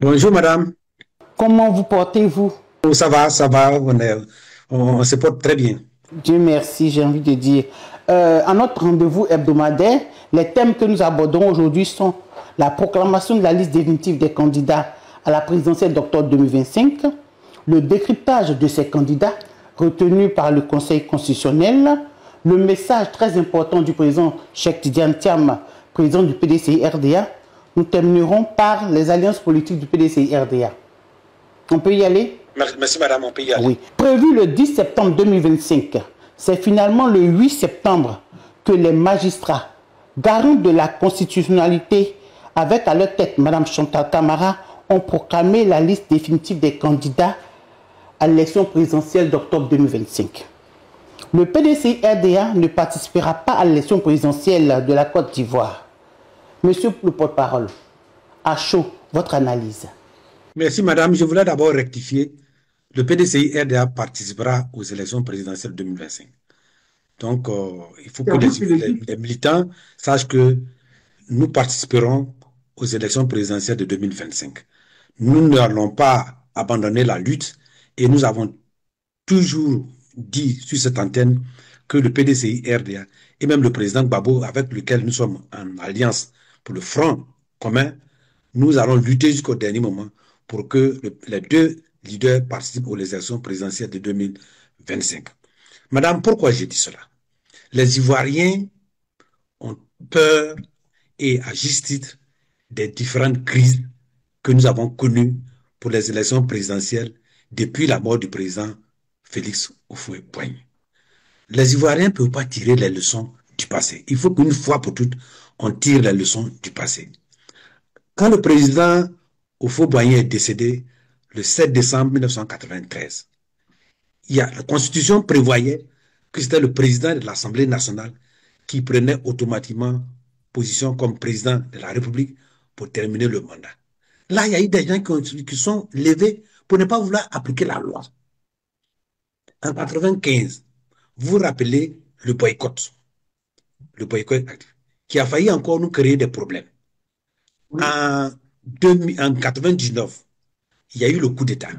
Bonjour madame. Comment vous portez-vous? Oh, ça va, on se porte très bien. Dieu merci, j'ai envie de dire. À notre rendez-vous hebdomadaire, les thèmes que nous abordons aujourd'hui sont la proclamation de la liste définitive des candidats à la présidentielle d'octobre 2025, le décryptage de ces candidats retenus par le Conseil constitutionnel, le message très important du président Cheikh Tidiane Thiam, président du PDCI-RDA. Nous terminerons par les alliances politiques du PDCI-RDA. On peut y aller? Merci madame, on peut y aller. Oui. Prévu le 10 septembre 2025, c'est finalement le 8 septembre que les magistrats, garants de la constitutionnalité, avec à leur tête Mme Chantal Camara, ont proclamé la liste définitive des candidats à l'élection présidentielle d'octobre 2025. Le PDCI-RDA ne participera pas à l'élection présidentielle de la Côte d'Ivoire. Monsieur le porte-parole, à chaud, votre analyse. Merci madame, je voulais d'abord rectifier. Le PDCI-RDA participera aux élections présidentielles 2025. Donc, il faut que les militants sachent que nous participerons aux élections présidentielles de 2025. Nous n'allons pas abandonner la lutte et nous avons toujours dit sur cette antenne que le PDCI-RDA et même le président Gbagbo, avec lequel nous sommes en alliance pour le front commun, nous allons lutter jusqu'au dernier moment pour que les deux leaders participent aux élections présidentielles de 2025. Madame, pourquoi j'ai dit cela? Les Ivoiriens ont peur et à juste titre des différentes crises que nous avons connues pour les élections présidentielles depuis la mort du président Félix Houphouët-Boigny. Les Ivoiriens ne peuvent pas tirer les leçons du passé. Il faut qu'une fois pour toutes, on tire les leçons du passé. Quand le président Houphouët-Boigny est décédé le 7 décembre 1993, la Constitution prévoyait que c'était le président de l'Assemblée nationale qui prenait automatiquement position comme président de la République pour terminer le mandat. Là, il y a eu des gens qui sont levés pour ne pas vouloir appliquer la loi. En 1995, vous vous rappelez le boycott actif, qui a failli encore nous créer des problèmes. Oui. En 1999, il y a eu le coup d'État.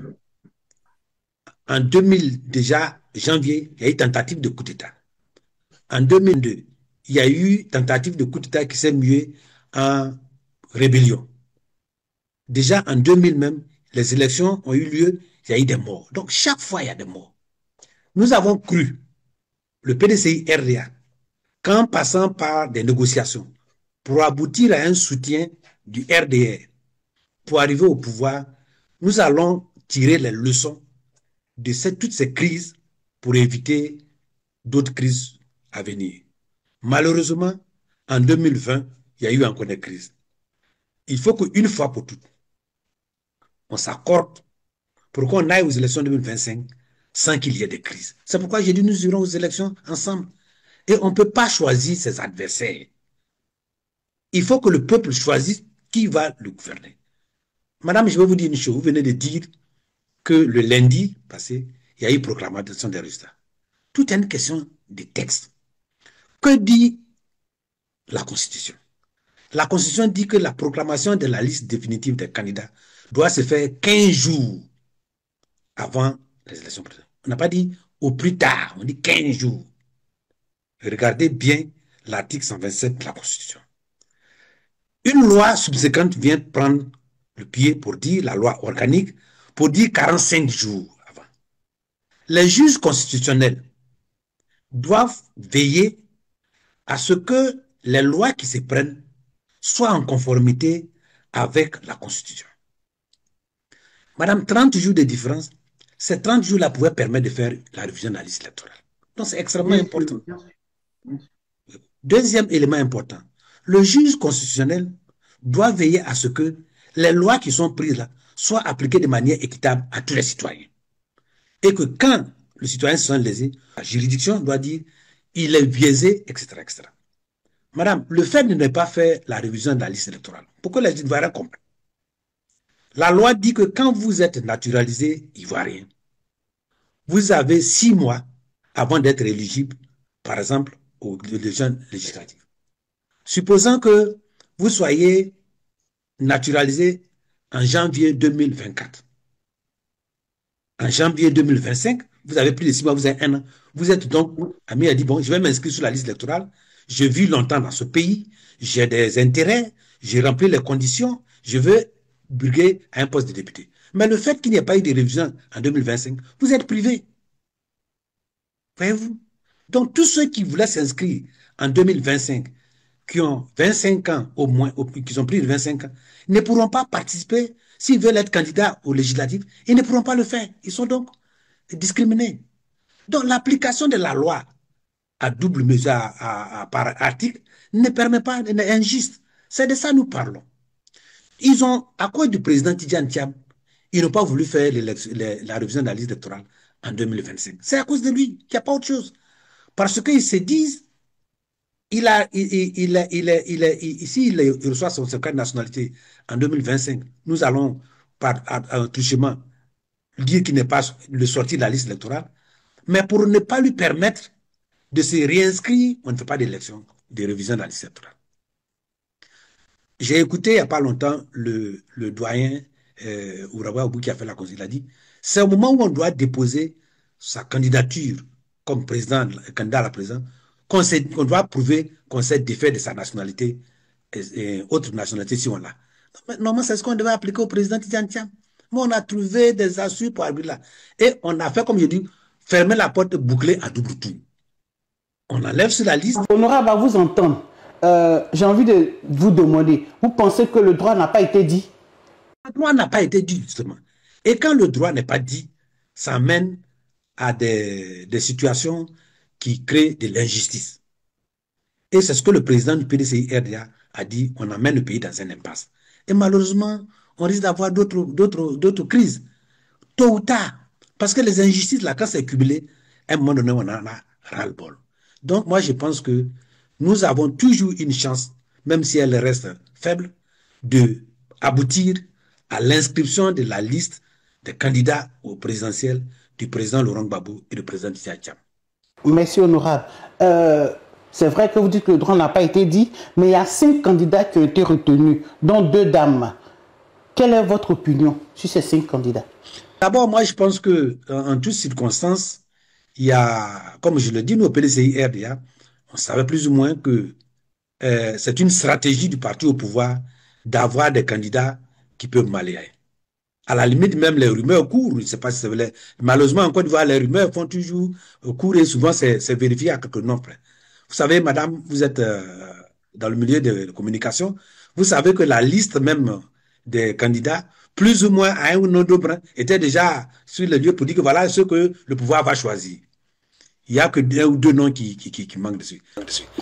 En 2000, déjà, janvier, il y a eu tentative de coup d'État. En 2002, il y a eu tentative de coup d'État qui s'est muée en rébellion. Déjà en 2000 même, les élections ont eu lieu, il y a eu des morts. Donc chaque fois, il y a des morts. Nous avons cru, le PDCI-RDA, qu'en passant par des négociations, pour aboutir à un soutien du RDR, pour arriver au pouvoir, nous allons tirer les leçons de toutes ces crises pour éviter d'autres crises à venir. Malheureusement, en 2020, il y a eu encore des crises. Il faut qu'une fois pour toutes, on s'accorde pour qu'on aille aux élections 2025 sans qu'il y ait de crise. C'est pourquoi j'ai dit nous irons aux élections ensemble. Et on ne peut pas choisir ses adversaires. Il faut que le peuple choisisse qui va le gouverner. Madame, je vais vous dire une chose. Vous venez de dire que le lundi passé, il y a eu proclamation des résultats. Tout est une question de texte. Que dit la Constitution? La Constitution dit que la proclamation de la liste définitive des candidats doit se faire 15 jours avant les élections présidentielles. On n'a pas dit au plus tard, on dit 15 jours. Regardez bien l'article 127 de la Constitution. Une loi subséquente vient prendre le pied pour dire, la loi organique, pour dire 45 jours avant. Les juges constitutionnels doivent veiller à ce que les lois qui se prennent soient en conformité avec la Constitution. Madame, 30 jours de différence, ces 30 jours-là pouvaient permettre de faire la révision de la liste électorale. Donc, c'est extrêmement important. Deuxième élément important, le juge constitutionnel doit veiller à ce que les lois qui sont prises là soient appliquées de manière équitable à tous les citoyens. Et que quand le citoyen se sent lésé, la juridiction doit dire il est biaisé, etc., etc. Madame, le fait de ne pas faire la révision de la liste électorale, pourquoi les Ivoiriens comprennent? La loi dit que quand vous êtes naturalisé ivoirien, vous avez 6 mois avant d'être éligible, par exemple, aux élections législatives. Supposons que vous soyez naturalisé en janvier 2024. En janvier 2025, vous avez plus de 6 mois, vous avez 1 an. Vous êtes donc, Ami a dit, bon, je vais m'inscrire sur la liste électorale. Je vis longtemps dans ce pays, j'ai des intérêts, j'ai rempli les conditions, je veux briguer à un poste de député. Mais le fait qu'il n'y ait pas eu de révision en 2025, vous êtes privé. Voyez-vous? Donc, tous ceux qui voulaient s'inscrire en 2025, qui ont 25 ans au moins, qui ont plus de 25 ans, ne pourront pas participer. S'ils veulent être candidats aux législatives, ils ne pourront pas le faire. Ils sont donc discriminés. Donc, l'application de la loi à double mesure, par article, ne permet pas, est injuste. C'est de ça que nous parlons. Ils ont, à cause du président Tidjane Thiam, ils n'ont pas voulu faire la révision de la liste électorale en 2025. C'est à cause de lui, il n'y a pas autre chose. Parce qu'ils se disent, ici, il reçoit son certificat de nationalité en 2025. Nous allons, par un truchement, dire qu'il n'est pas le sorti de la liste électorale. Mais pour ne pas lui permettre de se réinscrire, on ne fait pas d'élection, de révision de la liste électorale. J'ai écouté il n'y a pas longtemps le doyen Ourawa Abou qui a fait la consigne. Il a dit c'est au moment où on doit déposer sa candidature comme président, candidat à la présidence, qu'on doit prouver qu'on s'est défait de sa nationalité et autre nationalité si on l'a. Normalement, c'est ce qu'on devait appliquer au président Tidjane Thiam. Mais on a trouvé des assurances pour abrir là. Et on a fait, comme je dis, fermer la porte bouclée à double tour. On enlève sur la liste. Honorable, à vous entendre, j'ai envie de vous demander, vous pensez que le droit n'a pas été dit? Le droit n'a pas été dit, justement. Et quand le droit n'est pas dit, ça mène à des situations qui créent de l'injustice. Et c'est ce que le président du PDCI-RDA a dit, on amène le pays dans un impasse. Et malheureusement, on risque d'avoir d'autres crises, tôt ou tard. Parce que les injustices, là, quand c'est cumulé, à un moment donné, on en a ras-le-bol. Donc, moi, je pense que nous avons toujours une chance, même si elle reste faible, de aboutir à l'inscription de la liste des candidats au présidentiel du président Laurent Gbagbo et du président Tidjane Thiam. Monsieur Honorable, c'est vrai que vous dites que le droit n'a pas été dit, mais il y a 5 candidats qui ont été retenus, dont 2 dames. Quelle est votre opinion sur ces 5 candidats? D'abord, moi, je pense qu'en toutes circonstances, il y a, comme je le dis, nous, au PDCI-RDA, on savait plus ou moins que c'est une stratégie du parti au pouvoir d'avoir des candidats qui peuvent malayer. À la limite, même les rumeurs courent. Je ne sais pas si c'est vrai. Malheureusement, en Côte d'Ivoire, les rumeurs font toujours cours et souvent c'est vérifié à quelques noms près. Vous savez, madame, vous êtes dans le milieu de communication. Vous savez que la liste même des candidats, plus ou moins à un ou deux était déjà sur le lieu pour dire que voilà ce que le pouvoir va choisir. Il n'y a que 1 ou 2 noms qui manquent dessus.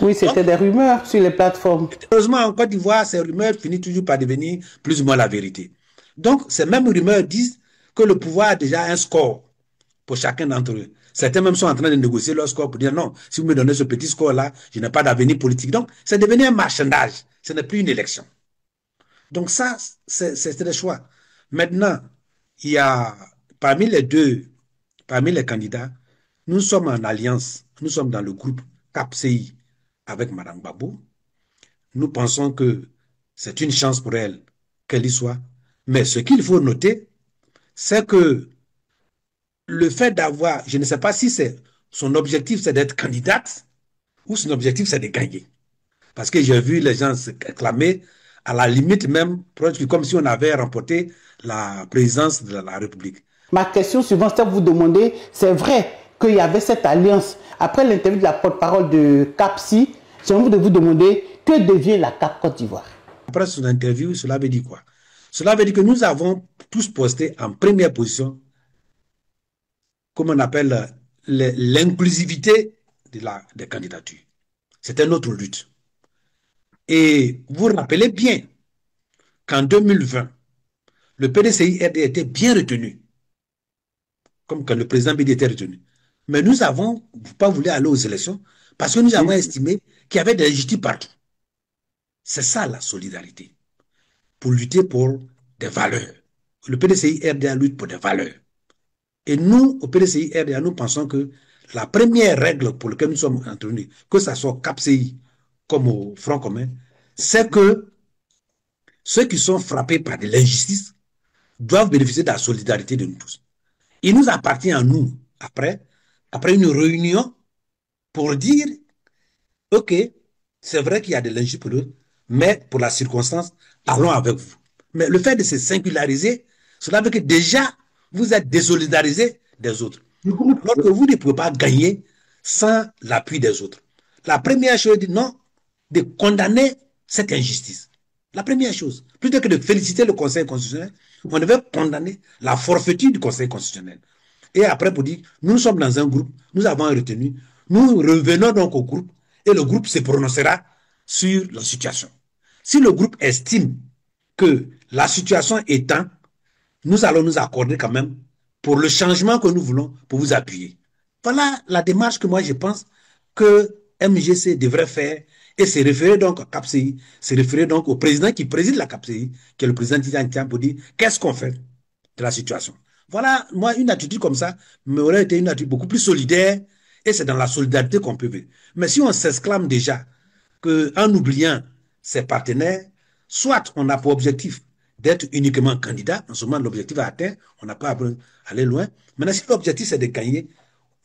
Oui, c'était des rumeurs sur les plateformes. Heureusement, en Côte d'Ivoire, ces rumeurs finissent toujours par devenir plus ou moins la vérité. Donc, ces mêmes rumeurs disent que le pouvoir a déjà un score pour chacun d'entre eux. Certains même sont en train de négocier leur score pour dire non, si vous me donnez ce petit score-là, je n'ai pas d'avenir politique. Donc, c'est devenu un marchandage. Ce n'est plus une élection. Donc, ça, c'est le choix. Maintenant, il y a parmi les candidats, nous sommes en alliance, nous sommes dans le groupe CAPCI avec Mme Gbagbo. Nous pensons que c'est une chance pour elle qu'elle y soit. Mais ce qu'il faut noter, c'est que le fait d'avoir, je ne sais pas si c'est son objectif, c'est d'être candidate ou son objectif, c'est de gagner. Parce que j'ai vu les gens se clamer à la limite même, comme si on avait remporté la présidence de la République. Ma question suivante, c'est de vous demander, c'est vrai qu'il y avait cette alliance. Après l'interview de la porte-parole de CAPCI, j'ai envie de vous demander, que devient la CAP Côte d'Ivoire? Après son interview, cela veut dire quoi? Cela veut dire que nous avons tous posté en première position, comme on appelle l'inclusivité des candidatures. C'était notre lutte. Et vous vous rappelez bien qu'en 2020, le PDCI-RD était bien retenu, comme quand le président BD était retenu. Mais nous n'avons pas voulu aller aux élections parce que nous avons estimé qu'il y avait des injustices partout. C'est ça la solidarité, pour lutter pour des valeurs. Le PDCI-RDA lutte pour des valeurs. Et nous, au PDCI-RDA, nous pensons que la première règle pour laquelle nous sommes intervenus, que ce soit au CAPCI comme au Front commun, c'est que ceux qui sont frappés par de l'injustice doivent bénéficier de la solidarité de nous tous. Il nous appartient à nous, après une réunion, pour dire, OK, c'est vrai qu'il y a de l'injustice pour eux, mais pour la circonstance, allons avec vous. Mais le fait de se singulariser, cela veut dire que déjà, vous êtes désolidarisé des autres. Alors que vous ne pouvez pas gagner sans l'appui des autres. La première chose, non, de condamner cette injustice. La première chose, plutôt que de féliciter le Conseil constitutionnel, on devait condamner la forfaiture du Conseil constitutionnel. Et après, pour dire, nous sommes dans un groupe, nous avons retenu, nous revenons donc au groupe et le groupe se prononcera sur la situation. Si le groupe estime que la situation étant, nous allons nous accorder quand même pour le changement que nous voulons, pour vous appuyer. Voilà la démarche que moi je pense que MGC devrait faire et se référer donc à CAPCI, se référer donc au président qui préside la CAPCI, qui est le président Tidiane Tiam, pour dire qu'est-ce qu'on fait de la situation. Voilà, moi, une attitude comme ça m'aurait été une attitude beaucoup plus solidaire et c'est dans la solidarité qu'on peut vivre. Mais si on s'exclame déjà qu'en oubliant ses partenaires, soit on a pour objectif d'être uniquement candidat, en ce moment l'objectif est atteint, on n'a pas à aller loin. Maintenant, si l'objectif c'est de gagner,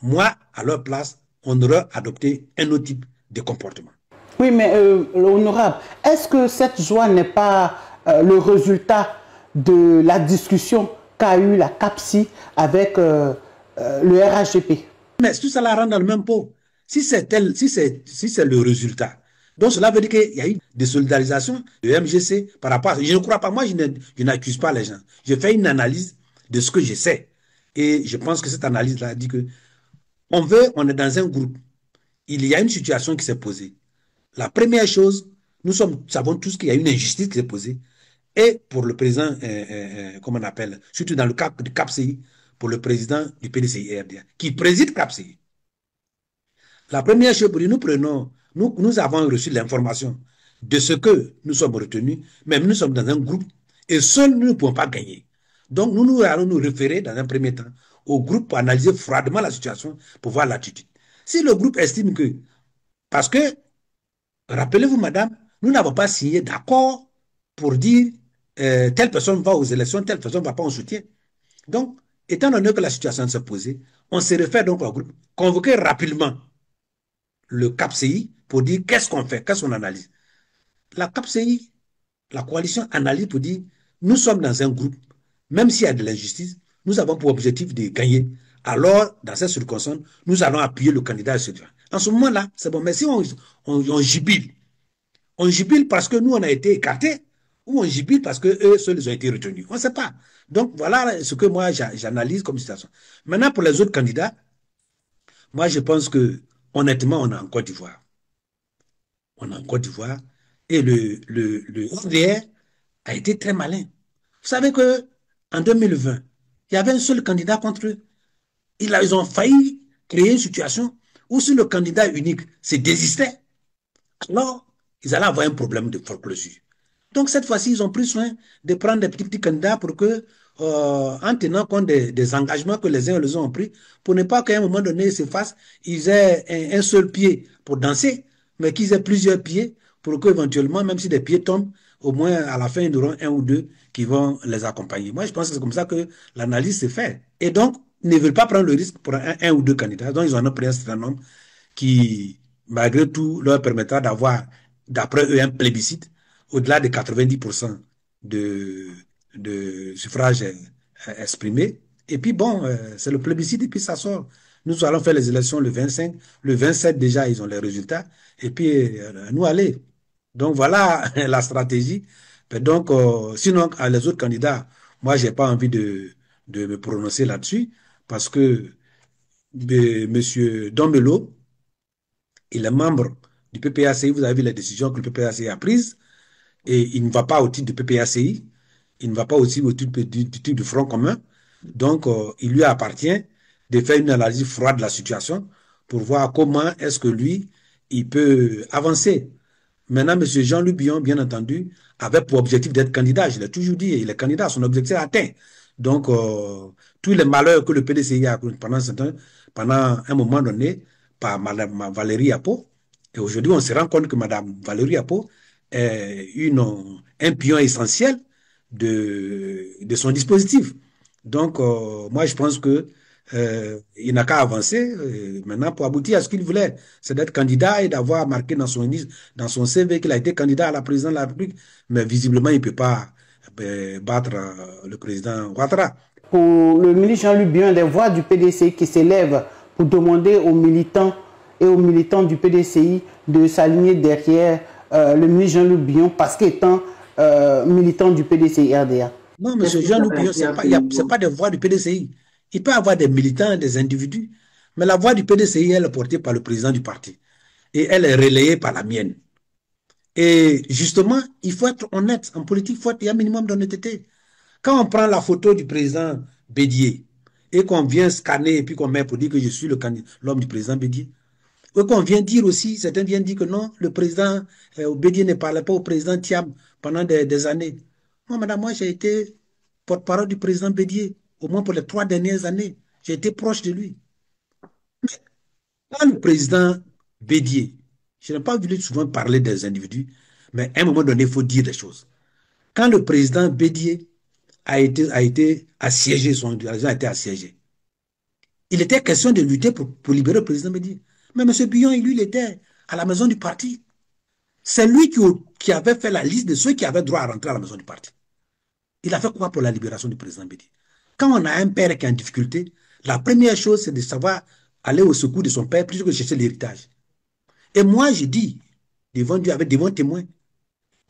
moi, à leur place, on aurait adopté un autre type de comportement. Oui, mais honorable, est-ce que cette joie n'est pas le résultat de la discussion qu'a eu la CAPCI avec le RHDP? Mais tout ça la rend dans le même pot. Si c'est le résultat, donc cela veut dire qu'il y a eu des solidarisations de MGC par rapport à ça. Je ne crois pas, moi je n'accuse pas les gens. Je fais une analyse de ce que je sais. Et je pense que cette analyse-là dit que on est dans un groupe. Il y a une situation qui s'est posée. La première chose, savons tous qu'il y a une injustice qui s'est posée. Et pour le président, comment on appelle, surtout dans le cas du CAPCI, pour le président du PDCI-RDA, qui préside CAPCI. La première chose, nous avons reçu l'information de ce que nous sommes retenus, mais nous sommes dans un groupe et seuls nous ne pouvons pas gagner. Donc nous allons nous référer dans un premier temps au groupe pour analyser froidement la situation, pour voir l'attitude. Si le groupe estime que, parce que, rappelez-vous madame, nous n'avons pas signé d'accord pour dire telle personne va aux élections, telle personne ne va pas en soutien. Donc, étant donné que la situation s'est posée, on se réfère donc au groupe, convoquer rapidement le CAPCI pour dire qu'est-ce qu'on fait, qu'est-ce qu'on analyse. La CAPCI, la coalition analyse pour dire nous sommes dans un groupe, même s'il y a de l'injustice, nous avons pour objectif de gagner. Alors, dans cette circonstance, nous allons appuyer le candidat. En ce moment-là, c'est bon. Mais si on jubile parce que nous, on a été écartés, ou on jubile parce qu'eux seuls ont été retenus. On ne sait pas. Donc, voilà ce que moi, j'analyse comme situation. Maintenant, pour les autres candidats, moi, je pense que, honnêtement, on est en Côte d'Ivoire. On est en Côte d'Ivoire. Et le RDR a été très malin. Vous savez qu'en 2020, il y avait un seul candidat contre eux. Ils ont failli créer une situation où si le candidat unique se désistait, alors ils allaient avoir un problème de foreclosure. Donc cette fois-ci, ils ont pris soin de prendre des petits candidats pour que, en tenant compte des engagements que les uns et les autres ont pris, pour ne pas qu'à un moment donné, ils se fassent, ils aient un seul pied pour danser, mais qu'ils aient plusieurs pieds pour qu'éventuellement, même si des pieds tombent, au moins à la fin, ils auront un ou deux qui vont les accompagner. Moi, je pense que c'est comme ça que l'analyse se fait. Et donc, ils ne veulent pas prendre le risque pour un ou deux candidats. Donc, ils en ont pris un certain nombre qui, malgré tout, leur permettra d'avoir, d'après eux, un plébiscite au-delà de 90% de, de suffrages exprimés. Et puis bon, c'est le plébiscite et puis ça sort. Nous allons faire les élections le 25. Le 27, déjà, ils ont les résultats. Et puis, nous, allez. Donc, voilà la stratégie. Et donc, sinon, les autres candidats, moi, je n'ai pas envie de me prononcer là-dessus parce que M. Dombelo, il est membre du PPACI. Vous avez vu les décisions que le PPACI a prises. Et il ne va pas au titre du PPACI, il ne va pas aussi au titre du Front commun. Donc, il lui appartient de faire une analyse froide de la situation pour voir comment est-ce que lui, il peut avancer. Maintenant, M. Jean-Luc Billon, bien entendu, avait pour objectif d'être candidat. Je l'ai toujours dit, il est candidat, son objectif est atteint. Donc, tous les malheurs que le PDCI a pendant un moment donné par Mme Valérie Apo, et aujourd'hui, on se rend compte que Mme Valérie Apo est un pion essentiel de son dispositif. Donc, moi, je pense que il n'a qu'à avancer maintenant pour aboutir à ce qu'il voulait, c'est d'être candidat et d'avoir marqué dans son CV qu'il a été candidat à la présidence de la République. Mais visiblement, il ne peut pas battre le président Ouattara. Pour le ministre Jean-Luc Bion, des voix du PDCI qui s'élèvent pour demander aux militants et aux militants du PDCI de s'aligner derrière le ministre Jean-Luc Bion parce qu'étant militant du PDCI RDA. Non, monsieur Jean-Luc Bion, c'est pas des voix du PDCI. Il peut y avoir des militants, des individus, mais la voix du PDCI, elle est portée par le président du parti. Et elle est relayée par la mienne. Et justement, il faut être honnête. En politique, il y a un minimum d'honnêteté. Quand on prend la photo du président Bédier et qu'on vient scanner et puis qu'on met pour dire que je suis l'homme du président Bédier, et qu'on vient dire aussi, certains viennent dire que non, le président Bédier ne parlait pas au président Thiam pendant des années. Moi, madame, moi, j'ai été porte-parole du président Bédier, au moins pour les 3 dernières années. J'ai été proche de lui. Quand le président Bédier, je n'ai pas voulu souvent parler des individus, mais à un moment donné, il faut dire des choses. Quand le président Bédier a été assiégé, son dirigeant a été assiégé, il était question de lutter pour libérer le président Bédier. Mais M. Billon, lui, il était à la maison du parti. C'est lui qui avait fait la liste de ceux qui avaient droit à rentrer à la maison du parti. Il a fait quoi pour la libération du président Bédier? Quand on a un père qui est en difficulté, la première chose, c'est de savoir aller au secours de son père plutôt que de chercher l'héritage. Et moi, je dis, devant Dieu, avec devant témoin,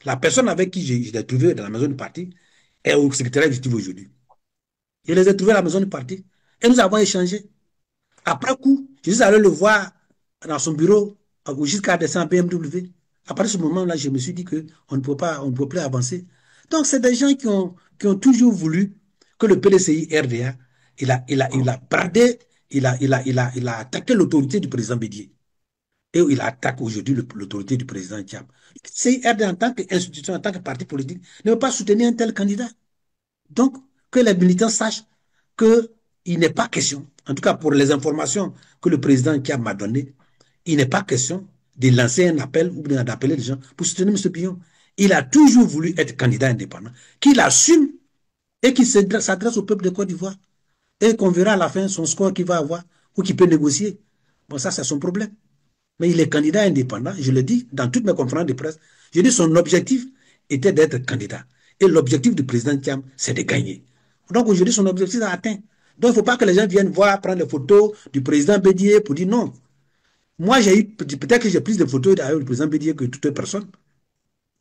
la personne avec qui je l'ai trouvé dans la maison du parti est au secrétariat exécutif aujourd'hui. Je les ai trouvés à la maison du parti et nous avons échangé. Après coup, je suis allé le voir dans son bureau jusqu'à descendre en BMW. À partir de ce moment-là, je me suis dit qu'on ne peut pas, on ne peut plus avancer. Donc, c'est des gens qui ont toujours voulu que le PDCI RDA, il a bradé, il a attaqué l'autorité du président Bédier. Et il attaque aujourd'hui l'autorité du président Thiam. Le PDCI RDA, en tant qu'institution, en tant que parti politique, ne veut pas soutenir un tel candidat. Donc, que les militants sachent qu'il n'est pas question, en tout cas pour les informations que le président Thiam m'a données, il n'est pas question de lancer un appel ou d'appeler les gens pour soutenir M. Billon. Il a toujours voulu être candidat indépendant, qu'il assume et qu'il s'adresse au peuple de Côte d'Ivoire. Et qu'on verra à la fin son score qu'il va avoir ou qu'il peut négocier. Bon, ça, c'est son problème. Mais il est candidat indépendant, je le dis dans toutes mes conférences de presse. Je dis son objectif était d'être candidat. Et l'objectif du président Thiam, c'est de gagner. Donc aujourd'hui, son objectif est atteint. Donc il ne faut pas que les gens viennent voir, prendre des photos du président Bédier pour dire non. Moi, peut-être que j'ai plus de photos du président Bédier que toute personne.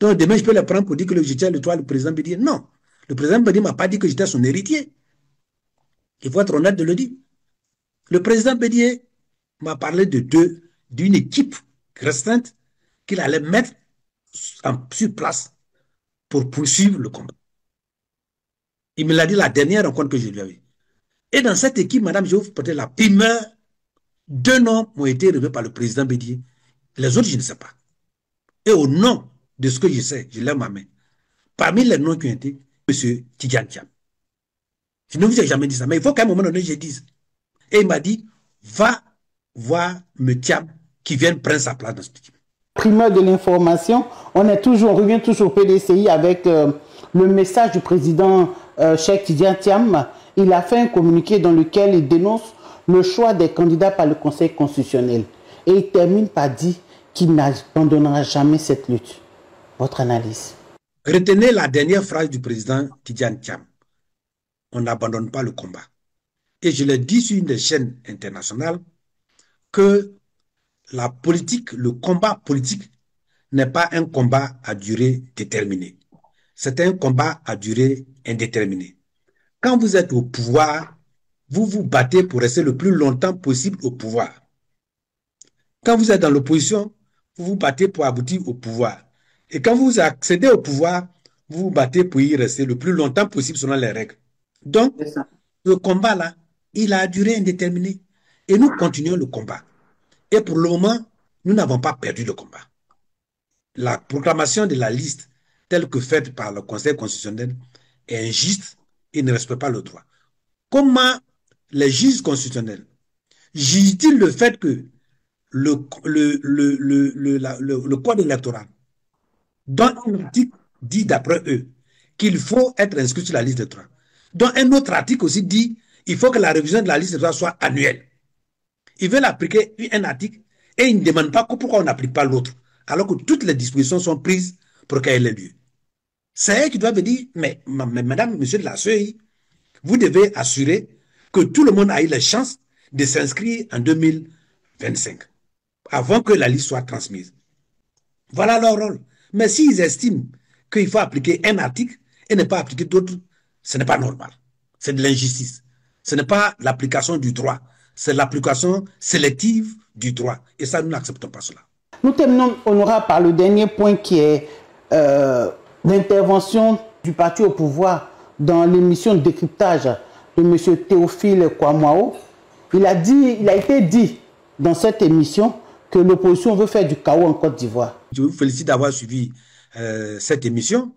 Donc demain, je peux les prendre pour dire que j'étais le président Bédier. Non. Le président Bédier ne m'a pas dit que j'étais son héritier. Il faut être honnête de le dire. Le président Bédier m'a parlé d'une équipe restreinte qu'il allait mettre sur place pour poursuivre le combat. Il me l'a dit la dernière rencontre que je lui avais eue. Et dans cette équipe, madame, je vais vous porter la primeur. 2 noms m'ont été relevés par le président Bédier. Les autres, je ne sais pas. Et au nom de ce que je sais, je lève ma main. Parmi les noms qui ont été, M. Tidjane Thiam. Je ne vous ai jamais dit ça, mais il faut qu'à un moment donné, je dise. Et il m'a dit, va voir M. Thiam qui vienne prendre sa place dans cette équipe. Primeur de l'information, on revient toujours au PDCI avec le message du président Cheikh Tidjane Thiam. Il a fait un communiqué dans lequel il dénonce le choix des candidats par le Conseil constitutionnel. Et il termine par dire qu'il n'abandonnera jamais cette lutte. Votre analyse? Retenez la dernière phrase du président Tidjane Thiam. On n'abandonne pas le combat. Et je l'ai dit sur une des chaînes internationales que la politique, le combat politique n'est pas un combat à durée déterminée. C'est un combat à durée indéterminée. Quand vous êtes au pouvoir, vous vous battez pour rester le plus longtemps possible au pouvoir. Quand vous êtes dans l'opposition, vous vous battez pour aboutir au pouvoir. Et quand vous accédez au pouvoir, vous vous battez pour y rester le plus longtemps possible selon les règles. Donc, ce combat-là, il a duré indéterminée. Et nous continuons le combat. Et pour le moment, nous n'avons pas perdu le combat. La proclamation de la liste telle que faite par le Conseil constitutionnel est injuste et ne respecte pas le droit. Comment les juges constitutionnels jugent-ils le fait que le code électoral, dans un article, dit d'après eux qu'il faut être inscrit sur la liste des droits. Donc, un autre article aussi dit il faut que la révision de la liste des droits soit annuelle. Ils veulent appliquer un article et ils ne demandent pas pourquoi on n'applique pas l'autre, alors que toutes les dispositions sont prises pour qu'elle ait lieu. C'est eux qui doivent dire, mais madame, monsieur de la CEI, vous devez assurer que tout le monde a eu la chance de s'inscrire en 2025, avant que la liste soit transmise. Voilà leur rôle. Mais s'ils estiment qu'il faut appliquer un article et ne pas appliquer d'autres, ce n'est pas normal. C'est de l'injustice. Ce n'est pas l'application du droit. C'est l'application sélective du droit. Et ça, nous n'acceptons pas cela. Nous terminons, honorable, par le dernier point qui est l'intervention du parti au pouvoir dans l'émission de décryptage de M. Théophile Kouamouo. Il a été dit dans cette émission que l'opposition veut faire du chaos en Côte d'Ivoire. Je vous félicite d'avoir suivi cette émission.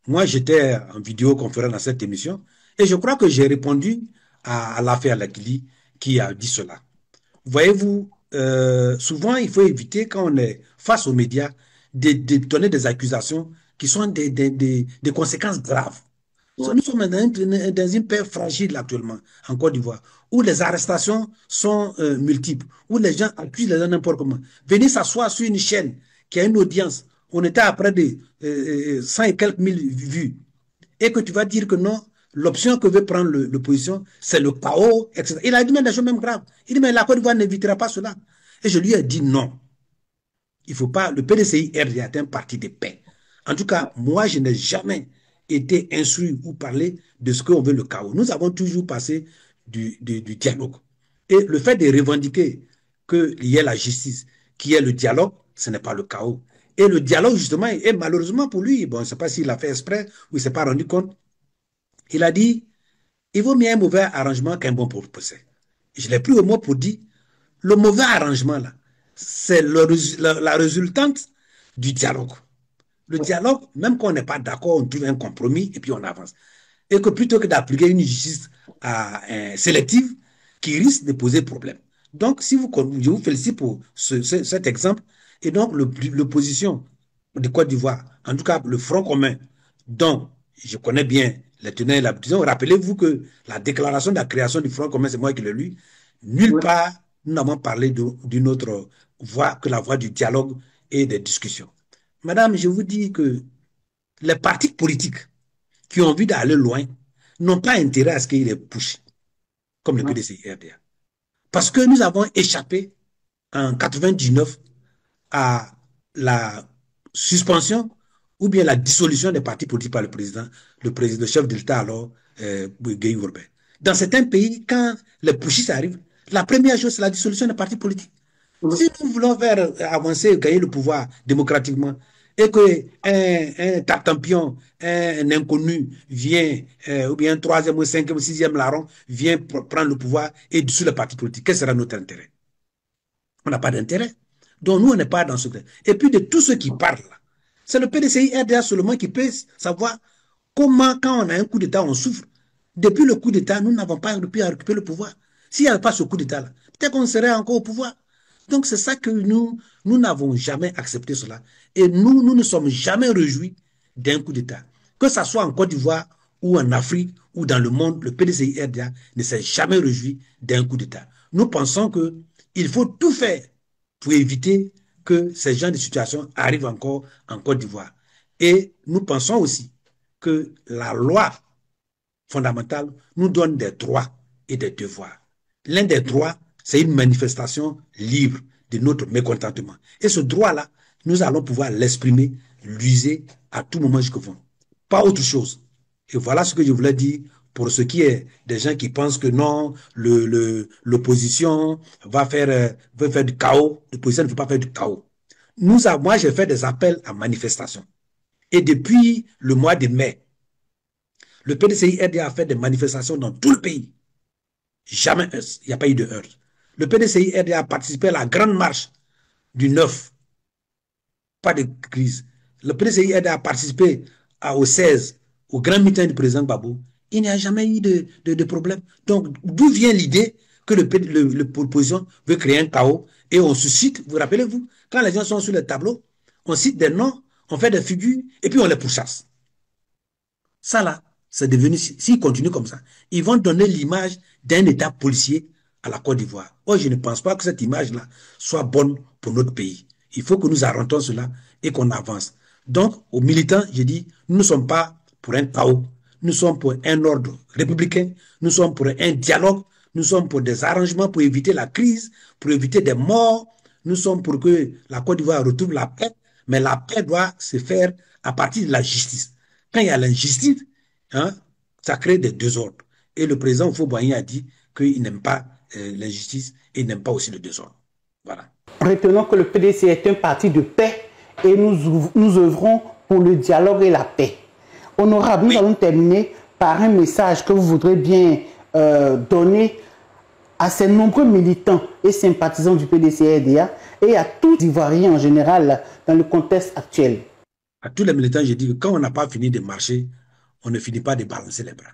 Moi, j'étais en vidéoconférence dans cette émission et je crois que j'ai répondu à l'affaire Lakili qui a dit cela. Voyez-vous, souvent, il faut éviter, quand on est face aux médias, de donner des accusations qui sont des conséquences graves. Ouais. Nous sommes dans une paix fragile actuellement, en Côte d'Ivoire, où les arrestations sont multiples, où les gens accusent les gens n'importe comment. Venir s'asseoir sur une chaîne qui a une audience, on était à près de 100 et quelques mille vues, et que tu vas dire que non, l'option que veut prendre l'opposition, c'est le chaos, etc. Il a dit même des choses même graves. Il dit, mais la Côte d'Ivoire n'évitera pas cela. Et je lui ai dit non. Il ne faut pas. Le PDCI-RDA est un parti de paix. En tout cas, moi, je n'ai jamais été instruit ou parlé de ce qu'on veut le chaos. Nous avons toujours passé du dialogue. Et le fait de revendiquer qu'il y ait la justice, qu'il y ait le dialogue, ce n'est pas le chaos. Et le dialogue, justement, est malheureusement pour lui, bon, je ne sais pas s'il a fait exprès ou il ne s'est pas rendu compte, il a dit, il vaut mieux un mauvais arrangement qu'un bon procès. Je l'ai pris au mot pour dire, le mauvais arrangement, là, c'est la résultante du dialogue. Le dialogue, même quand on n'est pas d'accord, on trouve un compromis et puis on avance. Et que plutôt que d'appliquer une justice sélective qui risque de poser problème. Donc, si je vous félicite pour cet exemple. Et donc, l'opposition de Côte d'Ivoire, en tout cas le Front commun, dont je connais bien les tenants et l'aboutissant. Rappelez-vous que la déclaration de la création du Front commun, c'est moi qui l'ai lu. Nulle part, nous n'avons parlé d'une autre voie que la voie du dialogue et des discussions. Madame, je vous dis que les partis politiques qui ont envie d'aller loin n'ont pas intérêt à ce qu'il les pousse, comme le PDCI-RDA. Parce que nous avons échappé en 99 à la suspension ou bien la dissolution des partis politiques par le chef de l'État alors, Guy Urbain. Dans certains pays, quand les putschistes arrivent, la première chose, c'est la dissolution des partis politiques. Si nous voulons faire avancer, gagner le pouvoir démocratiquement, et qu'un tartampion, un inconnu vient, ou bien un troisième ou cinquième ou sixième larron, vient prendre le pouvoir et dissoudre le parti politique, quel sera notre intérêt? On n'a pas d'intérêt. Donc nous, on n'est pas dans ce... Et puis de tous ceux qui parlent, c'est le PDCI-RDA seulement qui peut savoir comment, quand on a un coup d'État, on souffre. Depuis le coup d'État, nous n'avons pas pu récupérer le pouvoir. S'il n'y avait pas ce coup d'État-là, peut-être qu'on serait encore au pouvoir. Donc c'est ça que nous n'avons jamais accepté cela. Et nous ne sommes jamais réjouis d'un coup d'État. Que ce soit en Côte d'Ivoire ou en Afrique ou dans le monde, le PDCI-RDA ne s'est jamais réjoui d'un coup d'État. Nous pensons qu'il faut tout faire pour éviter que ces genres de situations arrivent encore en Côte d'Ivoire. Et nous pensons aussi que la loi fondamentale nous donne des droits et des devoirs. L'un des droits, c'est une manifestation libre de notre mécontentement. Et ce droit-là, nous allons pouvoir l'exprimer, l'user à tout moment jusqu'au fond. Pas autre chose. Et voilà ce que je voulais dire pour ce qui est des gens qui pensent que non, l'opposition veut faire du chaos. L'opposition ne veut pas faire du chaos. Moi, j'ai fait des appels à manifestation. Et depuis le mois de mai, le PDCI-RDA a fait des manifestations dans tout le pays. Jamais il n'y a pas eu de heurts. Le PDCI-RDA a participé à la grande marche du 9. Pas de crise. Le PDCI-RDA a participé au 16, au grand meeting du président Gbagbo. Il n'y a jamais eu de problème. Donc, d'où vient l'idée que l'opposition veut créer un chaos et on se cite, vous rappelez-vous, quand les gens sont sur le tableau, on cite des noms, on fait des figures et puis on les pourchasse. Ça là, c'est devenu, s'ils continuent comme ça, ils vont donner l'image d'un État policier à la Côte d'Ivoire. Or, je ne pense pas que cette image-là soit bonne pour notre pays. Il faut que nous arrêtons cela et qu'on avance. Donc, aux militants, je dis, nous ne sommes pas pour un chaos. Nous sommes pour un ordre républicain. Nous sommes pour un dialogue. Nous sommes pour des arrangements pour éviter la crise, pour éviter des morts. Nous sommes pour que la Côte d'Ivoire retrouve la paix. Mais la paix doit se faire à partir de la justice. Quand il y a l'injustice, hein, ça crée des désordres. Et le président Fauboigny a dit qu'il n'aime pas l'injustice et il n'aime pas aussi le désordre. Voilà. Retenons que le PDC est un parti de paix et nous œuvrons pour le dialogue et la paix. Honorable, nous allons terminer par un message que vous voudrez bien donner à ces nombreux militants et sympathisants du PDC-RDA et à tous les Ivoiriens en général dans le contexte actuel. À tous les militants, je dis que quand on n'a pas fini de marcher, on ne finit pas de balancer les bras.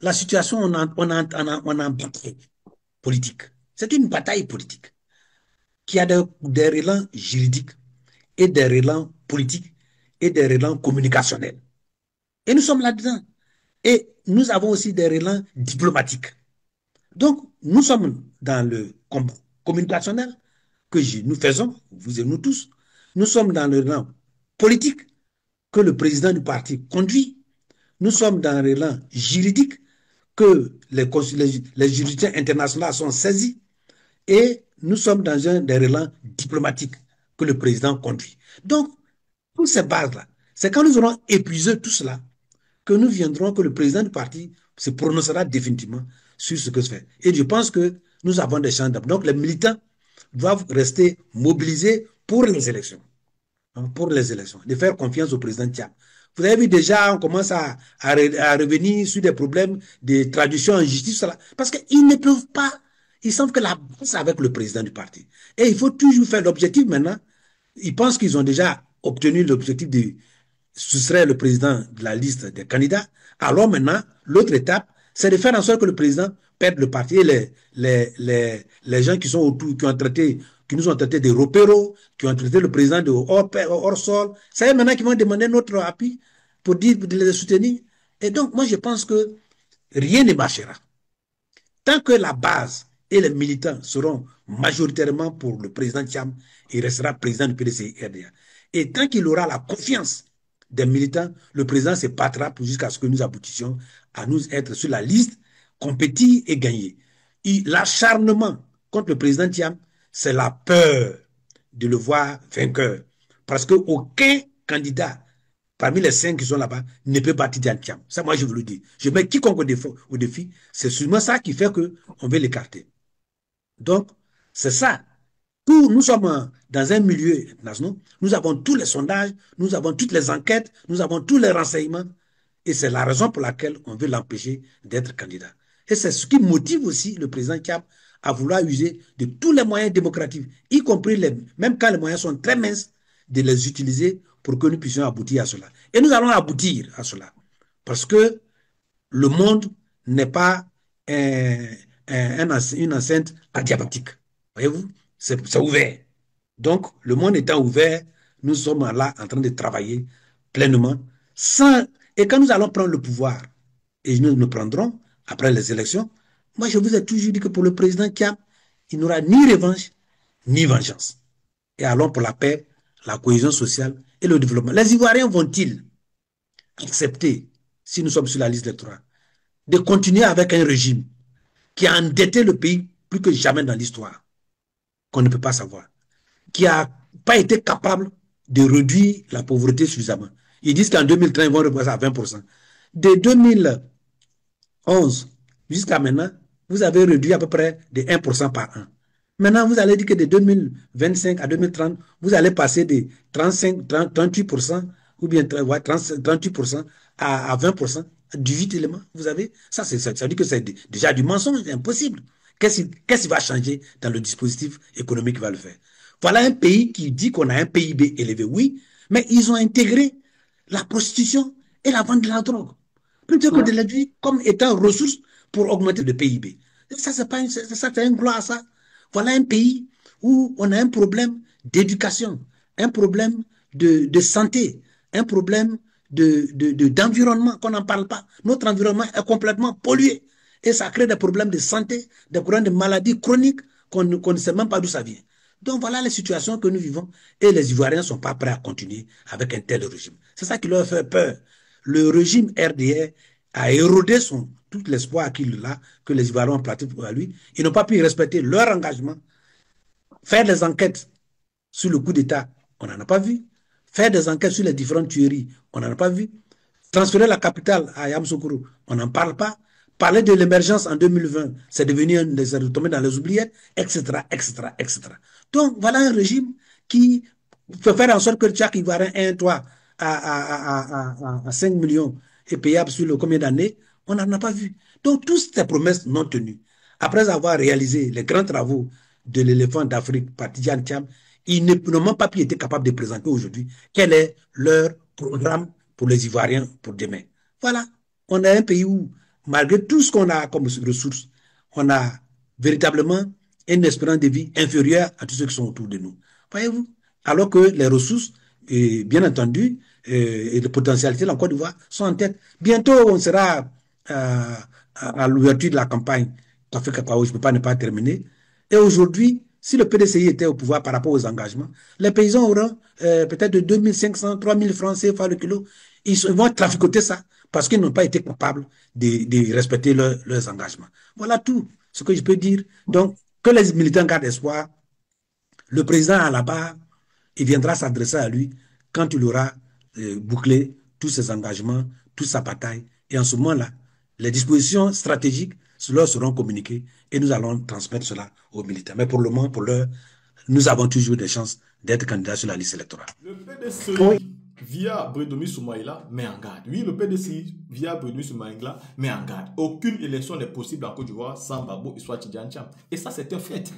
La situation, on a une bataille politique. C'est une bataille politique qui a des relents juridiques et des relents politiques et des relents communicationnels. Et nous sommes là-dedans. Et nous avons aussi des relents diplomatiques. Donc, nous sommes dans le combat communicationnel que nous faisons, vous et nous tous. Nous sommes dans le relent politique que le président du parti conduit. Nous sommes dans le relent juridique que les juridictions internationales sont saisies. Et nous sommes dans un des relents diplomatiques que le président conduit. Donc, toutes ces bases-là, c'est quand nous aurons épuisé tout cela que nous viendrons, que le président du parti se prononcera définitivement sur ce que se fait. Et je pense que nous avons des chances. Donc, les militants doivent rester mobilisés pour les élections. Pour les élections, de faire confiance au président Thiam. Vous avez vu déjà, on commence à revenir sur des problèmes de traduction en justice, parce qu'ils ne peuvent pas, ils savent que la base avec le président du parti. Et il faut toujours faire l'objectif maintenant. Ils pensent qu'ils ont déjà obtenu l'objectif de soustraire le président de la liste des candidats. Alors maintenant, l'autre étape, c'est de faire en sorte que le président perde le parti et les gens qui sont autour, qui nous ont traité de repéros, qui ont traité le président de hors sol, c'est maintenant qui vont demander notre appui pour dire de les soutenir. Et donc, moi, je pense que rien ne marchera. Tant que la base et les militants seront majoritairement pour le président Thiam, il restera président du PDC-RDA. Et tant qu'il aura la confiance des militants, le président se battra jusqu'à ce que nous aboutissions à nous être sur la liste, compétir et gagner. L'acharnement contre le président Thiam, c'est la peur de le voir vainqueur. Parce qu'aucun candidat parmi les 5 qui sont là-bas ne peut battre Diane Thiam. Ça, moi, je vous le dis. Je mets quiconque au défi. C'est seulement ça qui fait qu'on veut l'écarter. Donc, c'est ça. Nous sommes dans un milieu national. Nous avons tous les sondages, nous avons toutes les enquêtes, nous avons tous les renseignements. Et c'est la raison pour laquelle on veut l'empêcher d'être candidat. Et c'est ce qui motive aussi le président Thiam à vouloir user de tous les moyens démocratiques, y compris même quand les moyens sont très minces, de les utiliser pour que nous puissions aboutir à cela. Et nous allons aboutir à cela. Parce que le monde n'est pas une enceinte adiabatique. Voyez-vous, c'est ouvert. Donc, le monde étant ouvert, nous sommes là en train de travailler pleinement. Et quand nous allons prendre le pouvoir, et nous le prendrons après les élections, moi je vous ai toujours dit que pour le président Thiam, il n'aura ni revanche, ni vengeance. Et allons pour la paix, la cohésion sociale et le développement. Les Ivoiriens vont-ils accepter, si nous sommes sur la liste des 3, de continuer avec un régime qui a endetté le pays plus que jamais dans l'histoire, qu'on ne peut pas savoir, qui n'a pas été capable de réduire la pauvreté suffisamment. Ils disent qu'en 2030, ils vont repasser à 20%. De 2011 jusqu'à maintenant, vous avez réduit à peu près de 1% par an. Maintenant, vous allez dire que de 2025 à 2030, vous allez passer de 38% ou bien 38% à 20%, 18 éléments. Vous avez ça, ça veut dire que c'est déjà du mensonge, c'est impossible. Qu'est-ce qui va changer dans le dispositif économique qui va le faire? Voilà un pays qui dit qu'on a un PIB élevé, oui, mais ils ont intégré la prostitution et la vente de la drogue, plutôt que de l'éduire comme étant ressource pour augmenter le PIB. Ça, c'est un gloire à ça. Voilà un pays où on a un problème d'éducation, un problème de santé, un problème d'environnement qu'on n'en parle pas. Notre environnement est complètement pollué. Et ça crée des problèmes de santé, des problèmes de maladies chroniques qu'on ne sait même pas d'où ça vient. Donc voilà les situations que nous vivons. Et les Ivoiriens ne sont pas prêts à continuer avec un tel régime. C'est ça qui leur fait peur. Le régime RDR a érodé tout l'espoir qu'il a, que les Ivoiriens ont planté pour lui. Ils n'ont pas pu respecter leur engagement. Faire des enquêtes sur le coup d'État, on n'en a pas vu. Faire des enquêtes sur les différentes tueries, on n'en a pas vu. Transférer la capitale à Yamoussoukro, on n'en parle pas. Parler de l'émergence en 2020, c'est devenu retombé dans les oubliettes, etc., etc., etc. Donc, voilà un régime qui peut faire en sorte que chaque Ivoirien ait un toit à 5 millions et payable sur le combien d'années, on n'en a pas vu. Donc, toutes ces promesses non tenues, après avoir réalisé les grands travaux de l'éléphant d'Afrique par Tidjane Thiam, ils n'ont même pas pu être capables de présenter aujourd'hui quel est leur programme pour les Ivoiriens pour demain. Voilà, on a un pays où, malgré tout ce qu'on a comme ressources, on a véritablement une espérance de vie inférieure à tous ceux qui sont autour de nous. Voyez-vous? Alors que les ressources, bien entendu, et les potentialités de la Côte d'Ivoire sont en tête. Bientôt, on sera à l'ouverture de la campagne Café Cacao, je ne peux pas ne pas terminer. Et aujourd'hui, si le PDCI était au pouvoir par rapport aux engagements, les paysans auront peut-être de 2500, 3000 francs CFA le kilo. Ils vont traficoter ça parce qu'ils n'ont pas été capables de respecter leurs engagements. Voilà tout ce que je peux dire. Donc, que les militants gardent espoir. Le président à la barre, il viendra s'adresser à lui quand il aura bouclé tous ses engagements, toute sa bataille. Et en ce moment-là, les dispositions stratégiques leur seront communiquées et nous allons transmettre cela aux militaires. Mais pour le moment, pour l'heure, nous avons toujours des chances d'être candidats sur la liste électorale. Le PDCI, via Bredomi Soumaïla, met en garde. Oui, le PDCI, via Bredomi Soumaïla, met en garde. Aucune élection n'est possible en Côte d'Ivoire sans Babo et soit Tidjane Thiam. Et ça, c'est un fait.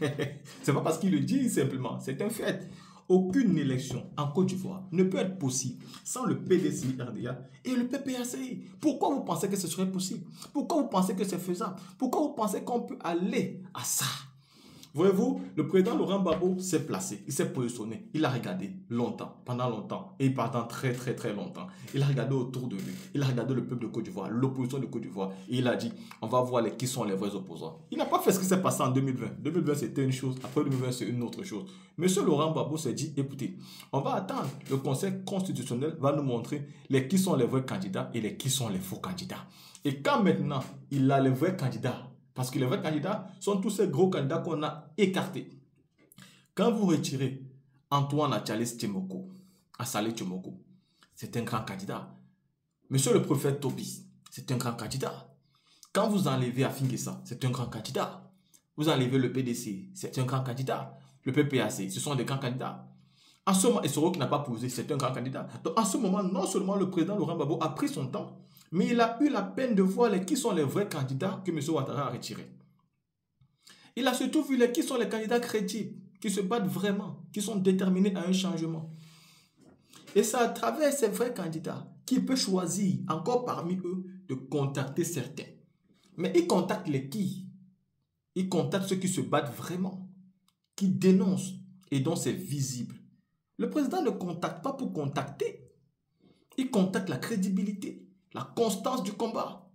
C'est pas parce qu'il le dit simplement, c'est un fait. Aucune élection en Côte d'Ivoire ne peut être possible sans le PDCI RDA et le PPACI. Pourquoi vous pensez que ce serait possible? Pourquoi vous pensez que c'est faisable? Pourquoi vous pensez qu'on peut aller à ça? Voyez-vous, le président Laurent Gbagbo s'est placé, il s'est positionné, il a regardé longtemps, pendant longtemps, et pendant très longtemps. Il a regardé autour de lui, il a regardé le peuple de Côte d'Ivoire, l'opposition de Côte d'Ivoire, et il a dit, on va voir qui sont les vrais opposants. Il n'a pas fait ce qui s'est passé en 2020. 2020, c'était une chose, après 2020, c'est une autre chose. Monsieur Laurent Gbagbo s'est dit, écoutez, on va attendre, le Conseil constitutionnel va nous montrer qui sont les vrais candidats et qui sont les faux candidats. Et quand maintenant, il a les vrais candidats, parce que les vrais candidats sont tous ces gros candidats qu'on a écartés. Quand vous retirez Antoine Atchalis Tchemoko, Assalé Tchemoko, c'est un grand candidat. Monsieur le prophète Tobi, c'est un grand candidat. Quand vous enlevez Afingessa, c'est un grand candidat. Vous enlevez le PDC, c'est un grand candidat. Le PPAC, ce sont des grands candidats. En ce moment, et Soro qui n'a pas posé, c'est un grand candidat. Donc en ce moment, non seulement le président Laurent Gbagbo a pris son temps, mais il a eu la peine de voir qui sont les vrais candidats que M. Ouattara a retirés. Il a surtout vu qui sont les candidats crédibles, qui se battent vraiment, qui sont déterminés à un changement. Et c'est à travers ces vrais candidats qu'il peut choisir, encore parmi eux, de contacter certains. Mais il contacte les qui? Il contacte ceux qui se battent vraiment, qui dénoncent et dont c'est visible. Le président ne contacte pas pour contacter. Il contacte la crédibilité, la constance du combat.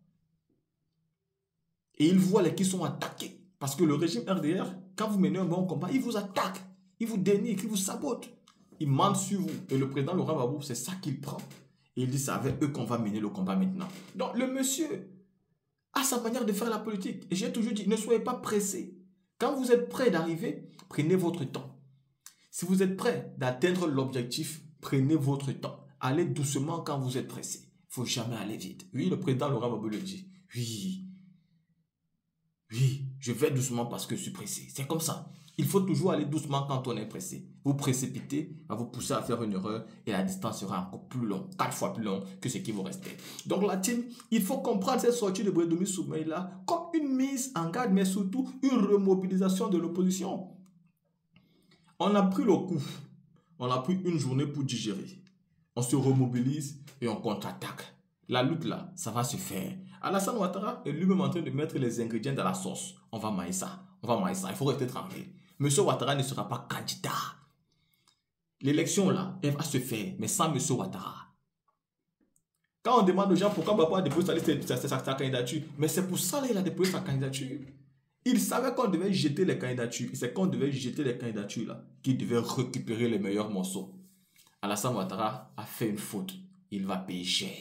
Et il voit qui sont attaqués. Parce que le régime RDR, quand vous menez un bon combat, il vous attaque, il vous dénigre, il vous sabote. Il mente sur vous. Et le président Laurent Gbagbo, c'est ça qu'il prend. Et il dit, c'est avec eux qu'on va mener le combat maintenant. Donc le monsieur a sa manière de faire la politique. Et j'ai toujours dit, ne soyez pas pressés. Quand vous êtes prêt d'arriver, prenez votre temps. Si vous êtes prêt d'atteindre l'objectif, prenez votre temps. Allez doucement quand vous êtes pressé. Il ne faut jamais aller vite. Oui, le président Laurent Gbagbo le dit. Oui, je vais doucement parce que je suis pressé. C'est comme ça. Il faut toujours aller doucement quand on est pressé. Vous précipitez, va vous pousser à faire une erreur et la distance sera encore plus longue, 4 fois plus longue que ce qui vous restait. Donc la team, il faut comprendre cette sortie de Bredomi Soumaïla comme une mise en garde, mais surtout une remobilisation de l'opposition. On a pris le coup. On a pris une journée pour digérer. On se remobilise et on contre-attaque. La lutte là, ça va se faire. Alassane Ouattara est lui-même en train de mettre les ingrédients dans la sauce. On va mailler ça. On va mailler ça. Il faut rester tranquille. Monsieur Ouattara ne sera pas candidat. L'élection là, elle va se faire, mais sans Monsieur Ouattara. Quand on demande aux gens pourquoi Babo a déposé sa candidature, mais c'est pour ça qu'il a déposé sa candidature. Il savait qu'on devait jeter les candidatures. C'est qu'on devait jeter les candidatures là, qu'il devait récupérer les meilleurs morceaux. Alassane Ouattara a fait une faute. Il va payer cher.